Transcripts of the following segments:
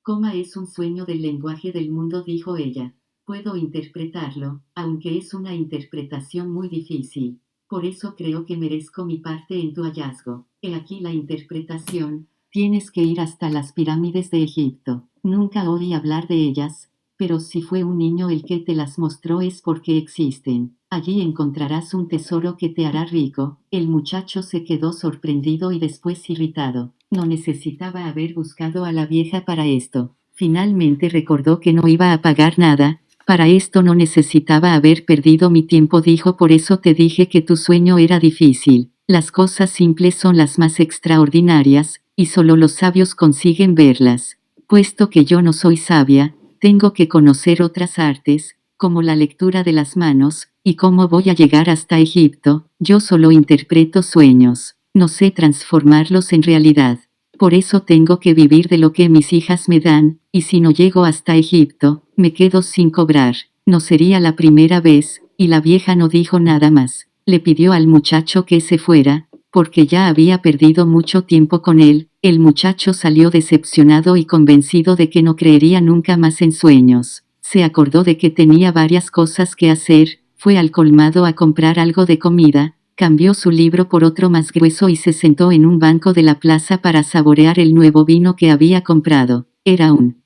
Coma es un sueño del lenguaje del mundo, dijo ella. Puedo interpretarlo, aunque es una interpretación muy difícil. Por eso creo que merezco mi parte en tu hallazgo. He aquí la interpretación. Tienes que ir hasta las pirámides de Egipto. Nunca oí hablar de ellas, pero si fue un niño el que te las mostró es porque existen. Allí encontrarás un tesoro que te hará rico. El muchacho se quedó sorprendido y después irritado. No necesitaba haber buscado a la vieja para esto. Finalmente recordó que no iba a pagar nada. Para esto no necesitaba haber perdido mi tiempo, dijo. Por eso te dije que tu sueño era difícil. Las cosas simples son las más extraordinarias, y solo los sabios consiguen verlas. Puesto que yo no soy sabia, tengo que conocer otras artes, como la lectura de las manos, y cómo voy a llegar hasta Egipto. Yo solo interpreto sueños, no sé transformarlos en realidad. Por eso tengo que vivir de lo que mis hijas me dan, y si no llego hasta Egipto, me quedo sin cobrar. No sería la primera vez, y la vieja no dijo nada más. Le pidió al muchacho que se fuera, porque ya había perdido mucho tiempo con él. El muchacho salió decepcionado y convencido de que no creería nunca más en sueños. Se acordó de que tenía varias cosas que hacer, fue al colmado a comprar algo de comida, cambió su libro por otro más grueso y se sentó en un banco de la plaza para saborear el nuevo vino que había comprado. Era un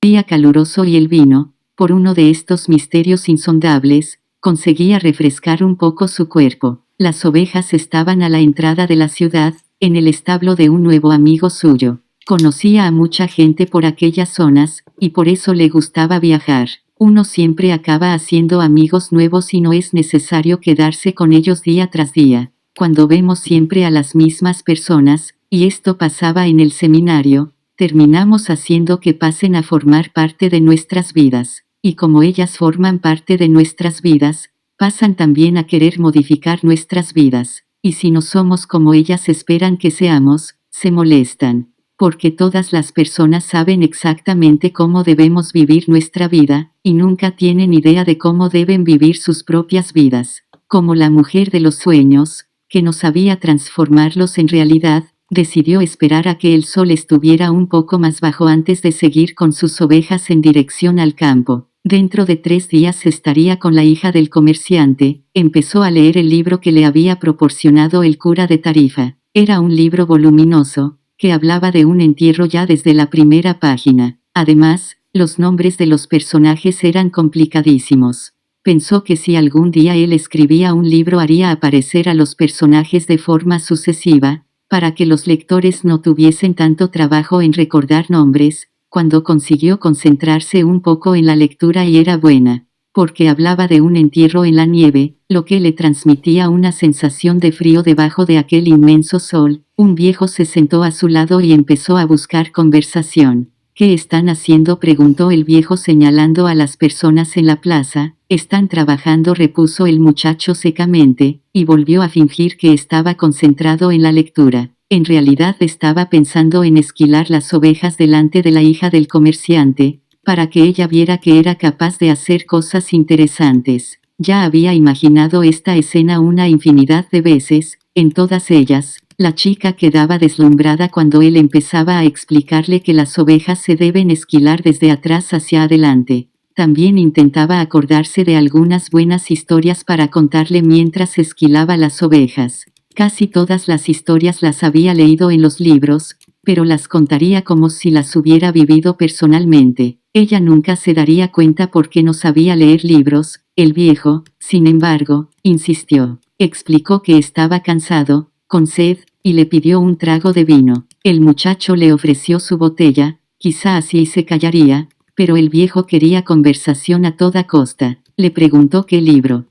día caluroso y el vino, por uno de estos misterios insondables, conseguía refrescar un poco su cuerpo. Las ovejas estaban a la entrada de la ciudad, en el establo de un nuevo amigo suyo. Conocía a mucha gente por aquellas zonas, y por eso le gustaba viajar. Uno siempre acaba haciendo amigos nuevos y no es necesario quedarse con ellos día tras día. Cuando vemos siempre a las mismas personas, y esto pasaba en el seminario, terminamos haciendo que pasen a formar parte de nuestras vidas, y como ellas forman parte de nuestras vidas, pasan también a querer modificar nuestras vidas, y si no somos como ellas esperan que seamos, se molestan, porque todas las personas saben exactamente cómo debemos vivir nuestra vida, y nunca tienen idea de cómo deben vivir sus propias vidas, como la mujer de los sueños, que no sabía transformarlos en realidad. Decidió esperar a que el sol estuviera un poco más bajo antes de seguir con sus ovejas en dirección al campo. Dentro de 3 días estaría con la hija del comerciante. Empezó a leer el libro que le había proporcionado el cura de Tarifa. Era un libro voluminoso, que hablaba de un entierro ya desde la primera página. Además, los nombres de los personajes eran complicadísimos. Pensó que si algún día él escribía un libro haría aparecer a los personajes de forma sucesiva, para que los lectores no tuviesen tanto trabajo en recordar nombres. Cuando consiguió concentrarse un poco en la lectura y era buena, porque hablaba de un entierro en la nieve, lo que le transmitía una sensación de frío debajo de aquel inmenso sol. Un viejo se sentó a su lado y empezó a buscar conversación. ¿Qué están haciendo?, preguntó el viejo señalando a las personas en la plaza. Están trabajando, repuso el muchacho secamente, y volvió a fingir que estaba concentrado en la lectura. En realidad estaba pensando en esquilar las ovejas delante de la hija del comerciante, para que ella viera que era capaz de hacer cosas interesantes. Ya había imaginado esta escena una infinidad de veces. En todas ellas, la chica quedaba deslumbrada cuando él empezaba a explicarle que las ovejas se deben esquilar desde atrás hacia adelante. También intentaba acordarse de algunas buenas historias para contarle mientras esquilaba las ovejas. Casi todas las historias las había leído en los libros, pero las contaría como si las hubiera vivido personalmente. Ella nunca se daría cuenta porque no sabía leer libros. El viejo, sin embargo, insistió. Explicó que estaba cansado, con sed, y le pidió un trago de vino. El muchacho le ofreció su botella, quizá así se callaría, pero el viejo quería conversación a toda costa. Le preguntó qué libro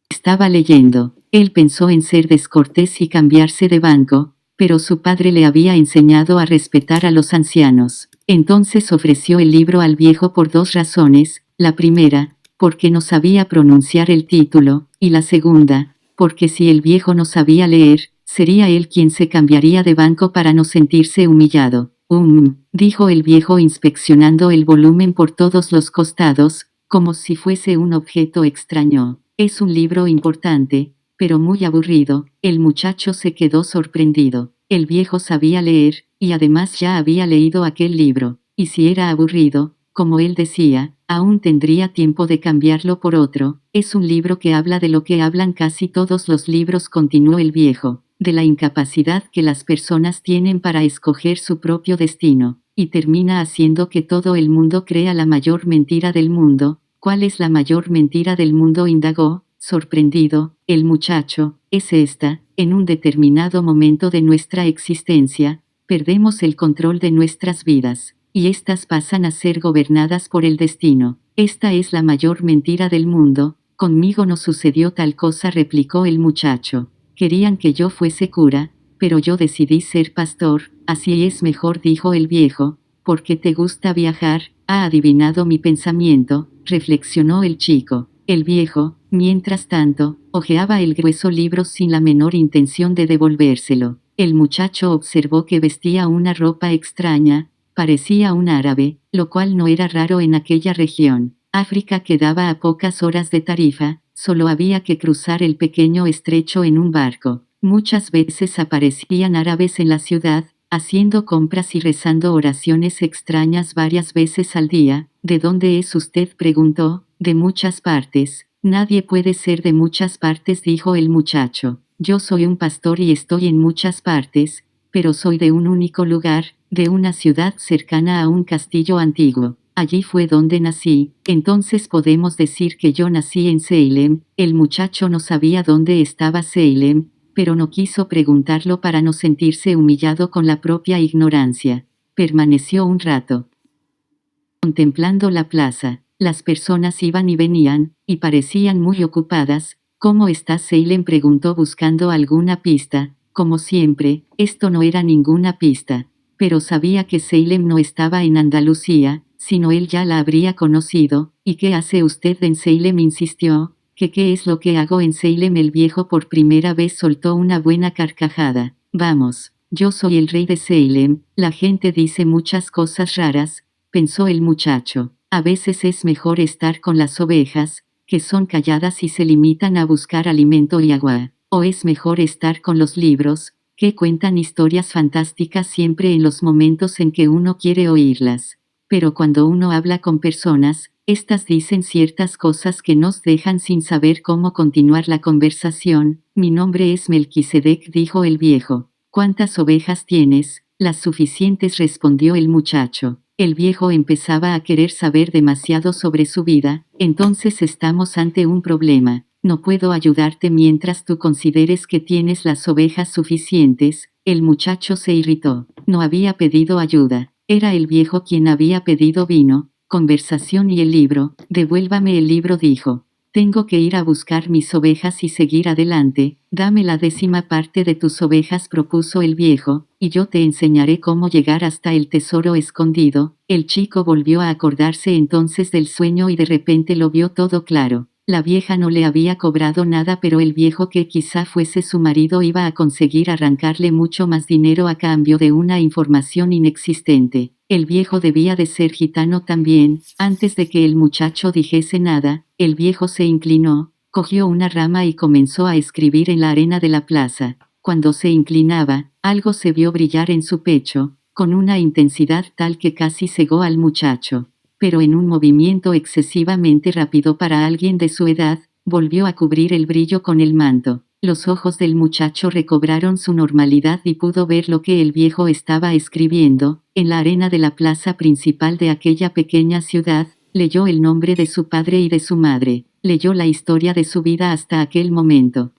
estaba leyendo. Él pensó en ser descortés y cambiarse de banco, pero su padre le había enseñado a respetar a los ancianos. Entonces ofreció el libro al viejo por 2 razones. La primera, porque no sabía pronunciar el título, y la segunda, porque si el viejo no sabía leer, sería él quien se cambiaría de banco para no sentirse humillado. Dijo el viejo inspeccionando el volumen por todos los costados, como si fuese un objeto extraño. Es un libro importante, pero muy aburrido. El muchacho se quedó sorprendido. El viejo sabía leer, y además ya había leído aquel libro, y si era aburrido, como él decía, aún tendría tiempo de cambiarlo por otro. Es un libro que habla de lo que hablan casi todos los libros, continuó el viejo, de la incapacidad que las personas tienen para escoger su propio destino, y termina haciendo que todo el mundo crea la mayor mentira del mundo. ¿Cuál es la mayor mentira del mundo?, indagó, sorprendido, el muchacho. Es esta: en un determinado momento de nuestra existencia, perdemos el control de nuestras vidas, y éstas pasan a ser gobernadas por el destino. Esta es la mayor mentira del mundo. Conmigo no sucedió tal cosa, replicó el muchacho. Querían que yo fuese cura, pero yo decidí ser pastor. Así es mejor, dijo el viejo. ¿Por qué te gusta viajar? Ha adivinado mi pensamiento, reflexionó el chico. El viejo, mientras tanto, hojeaba el grueso libro sin la menor intención de devolvérselo. El muchacho observó que vestía una ropa extraña, parecía un árabe, lo cual no era raro en aquella región. África quedaba a pocas horas de Tarifa, solo había que cruzar el pequeño estrecho en un barco. Muchas veces aparecían árabes en la ciudad, haciendo compras y rezando oraciones extrañas varias veces al día. ¿De dónde es usted?, preguntó. De muchas partes. Nadie puede ser de muchas partes, dijo el muchacho. Yo soy un pastor y estoy en muchas partes, pero soy de un único lugar, de una ciudad cercana a un castillo antiguo. Allí fue donde nací. Entonces podemos decir que yo nací en Salem. El muchacho no sabía dónde estaba Salem, pero no quiso preguntarlo para no sentirse humillado con la propia ignorancia. Permaneció un rato contemplando la plaza. Las personas iban y venían, y parecían muy ocupadas. ¿Cómo está Salem?, preguntó buscando alguna pista. Como siempre, esto no era ninguna pista. Pero sabía que Salem no estaba en Andalucía, sino él ya la habría conocido. ¿Y qué hace usted en Salem?, insistió. ¿Qué es lo que hago en Salem? El viejo por primera vez soltó una buena carcajada. Vamos, yo soy el rey de Salem. La gente dice muchas cosas raras, pensó el muchacho. A veces es mejor estar con las ovejas, que son calladas y se limitan a buscar alimento y agua. O es mejor estar con los libros, que cuentan historias fantásticas siempre en los momentos en que uno quiere oírlas. Pero cuando uno habla con personas, estas dicen ciertas cosas que nos dejan sin saber cómo continuar la conversación. Mi nombre es Melquisedec, dijo el viejo. ¿Cuántas ovejas tienes? Las suficientes, respondió el muchacho. El viejo empezaba a querer saber demasiado sobre su vida. Entonces estamos ante un problema. No puedo ayudarte mientras tú consideres que tienes las ovejas suficientes. El muchacho se irritó. No había pedido ayuda. Era el viejo quien había pedido vino, conversación y el libro. Devuélvame el libro, dijo. Tengo que ir a buscar mis ovejas y seguir adelante. Dame la 10ª parte de tus ovejas, propuso el viejo, y yo te enseñaré cómo llegar hasta el tesoro escondido. El chico volvió a acordarse entonces del sueño y de repente lo vio todo claro. La vieja no le había cobrado nada, pero el viejo, que quizá fuese su marido, iba a conseguir arrancarle mucho más dinero a cambio de una información inexistente. El viejo debía de ser gitano también. Antes de que el muchacho dijese nada, el viejo se inclinó, cogió una rama y comenzó a escribir en la arena de la plaza. Cuando se inclinaba, algo se vio brillar en su pecho, con una intensidad tal que casi cegó al muchacho. Pero en un movimiento excesivamente rápido para alguien de su edad, volvió a cubrir el brillo con el manto. Los ojos del muchacho recobraron su normalidad y pudo ver lo que el viejo estaba escribiendo. En la arena de la plaza principal de aquella pequeña ciudad, leyó el nombre de su padre y de su madre. Leyó la historia de su vida hasta aquel momento.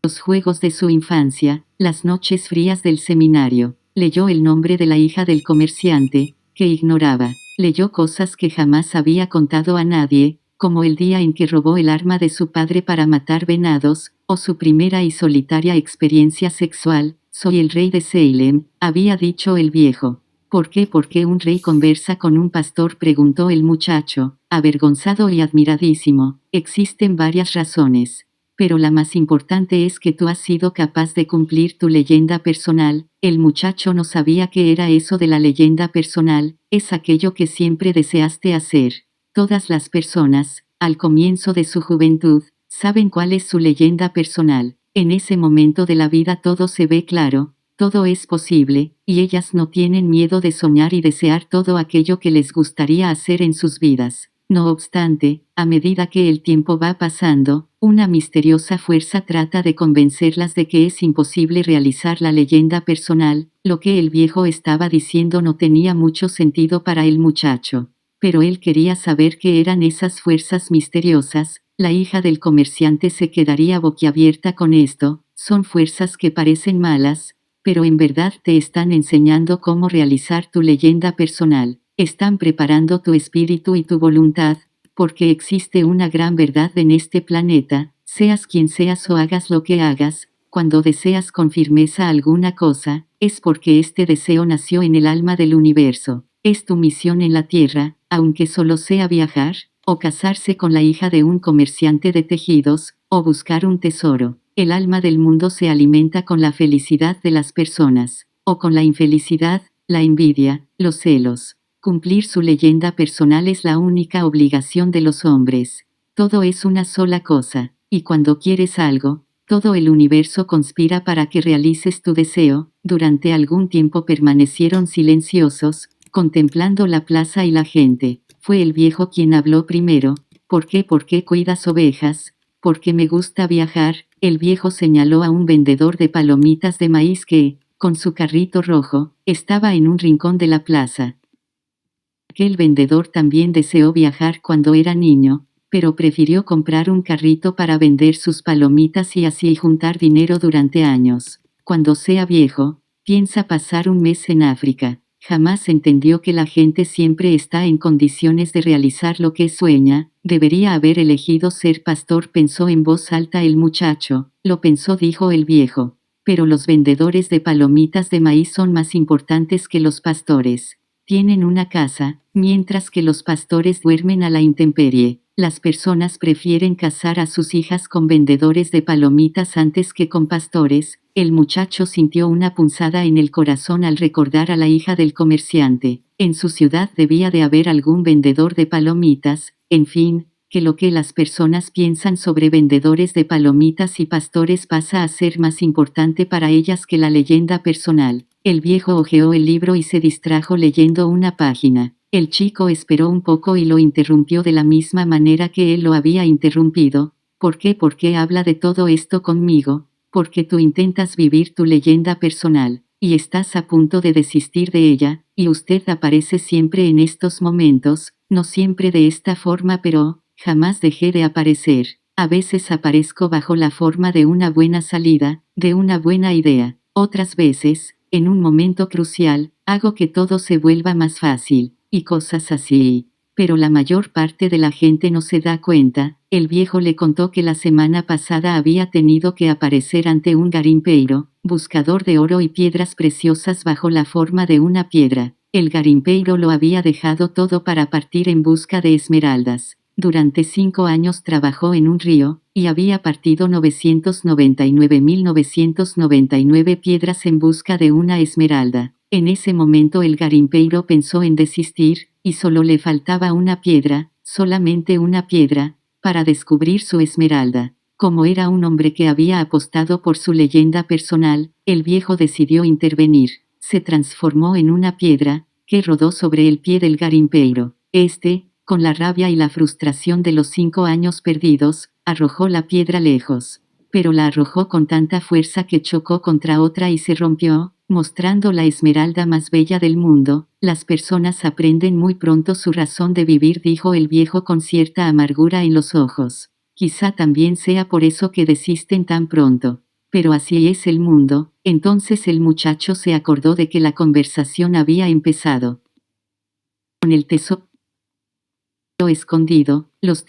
Los juegos de su infancia, las noches frías del seminario. Leyó el nombre de la hija del comerciante, que ignoraba. Leyó cosas que jamás había contado a nadie, como el día en que robó el arma de su padre para matar venados, o su primera y solitaria experiencia sexual. Soy el rey de Salem, había dicho el viejo. ¿Por qué un rey conversa con un pastor?, preguntó el muchacho, avergonzado y admiradísimo. Existen varias razones, pero la más importante es que tú has sido capaz de cumplir tu leyenda personal. El muchacho no sabía qué era eso de la leyenda personal. Es aquello que siempre deseaste hacer. Todas las personas, al comienzo de su juventud, saben cuál es su leyenda personal. En ese momento de la vida todo se ve claro, Todo es posible, y ellas no tienen miedo de soñar y desear todo aquello que les gustaría hacer en sus vidas. No obstante, a medida que el tiempo va pasando, una misteriosa fuerza trata de convencerlas de que es imposible realizar la leyenda personal. Lo que el viejo estaba diciendo no tenía mucho sentido para el muchacho. Pero él quería saber qué eran esas fuerzas misteriosas. La hija del comerciante se quedaría boquiabierta con esto. Son fuerzas que parecen malas, pero en verdad te están enseñando cómo realizar tu leyenda personal. Están preparando tu espíritu y tu voluntad, porque existe una gran verdad en este planeta. Seas quien seas o hagas lo que hagas, cuando deseas con firmeza alguna cosa, es porque este deseo nació en el alma del universo. Es tu misión en la tierra, aunque solo sea viajar, o casarse con la hija de un comerciante de tejidos, o buscar un tesoro. El alma del mundo se alimenta con la felicidad de las personas, o con la infelicidad, la envidia, los celos. Cumplir su leyenda personal es la única obligación de los hombres. Todo es una sola cosa, y cuando quieres algo, todo el universo conspira para que realices tu deseo. Durante algún tiempo permanecieron silenciosos, contemplando la plaza y la gente. Fue el viejo quien habló primero. ¿Por qué cuidas ovejas? Porque me gusta viajar. El viejo señaló a un vendedor de palomitas de maíz que, con su carrito rojo, estaba en un rincón de la plaza. Aquel vendedor también deseó viajar cuando era niño, pero prefirió comprar un carrito para vender sus palomitas y así juntar dinero durante años. Cuando sea viejo, piensa pasar un mes en África. Jamás entendió que la gente siempre está en condiciones de realizar lo que sueña. Debería haber elegido ser pastor, pensó en voz alta el muchacho. Lo pensó, dijo el viejo. Pero los vendedores de palomitas de maíz son más importantes que los pastores. Tienen una casa, mientras que los pastores duermen a la intemperie. Las personas prefieren casar a sus hijas con vendedores de palomitas antes que con pastores. El muchacho sintió una punzada en el corazón al recordar a la hija del comerciante. En su ciudad debía de haber algún vendedor de palomitas. En fin, que lo que las personas piensan sobre vendedores de palomitas y pastores pasa a ser más importante para ellas que la leyenda personal. El viejo hojeó el libro y se distrajo leyendo una página. El chico esperó un poco y lo interrumpió de la misma manera que él lo había interrumpido. ¿Por qué habla de todo esto conmigo? Porque tú intentas vivir tu leyenda personal, y estás a punto de desistir de ella, y usted aparece siempre en estos momentos, no siempre de esta forma, pero jamás dejé de aparecer. A veces aparezco bajo la forma de una buena salida, de una buena idea. Otras veces, en un momento crucial, hago que todo se vuelva más fácil, y cosas así. Pero la mayor parte de la gente no se da cuenta. El viejo le contó que la semana pasada había tenido que aparecer ante un garimpeiro, buscador de oro y piedras preciosas bajo la forma de una piedra. El garimpeiro lo había dejado todo para partir en busca de esmeraldas. Durante 5 años trabajó en un río, y había partido 999.999 piedras en busca de una esmeralda. En ese momento el garimpeiro pensó en desistir, y solo le faltaba una piedra, solamente una piedra, para descubrir su esmeralda. Como era un hombre que había apostado por su leyenda personal, el viejo decidió intervenir. Se transformó en una piedra, que rodó sobre el pie del garimpeiro. Con la rabia y la frustración de los 5 años perdidos, arrojó la piedra lejos. Pero la arrojó con tanta fuerza que chocó contra otra y se rompió, mostrando la esmeralda más bella del mundo. Las personas aprenden muy pronto su razón de vivir, dijo el viejo con cierta amargura en los ojos. Quizá también sea por eso que desisten tan pronto. Pero así es el mundo. Entonces el muchacho se acordó de que la conversación había empezado con el tesoro escondido. Los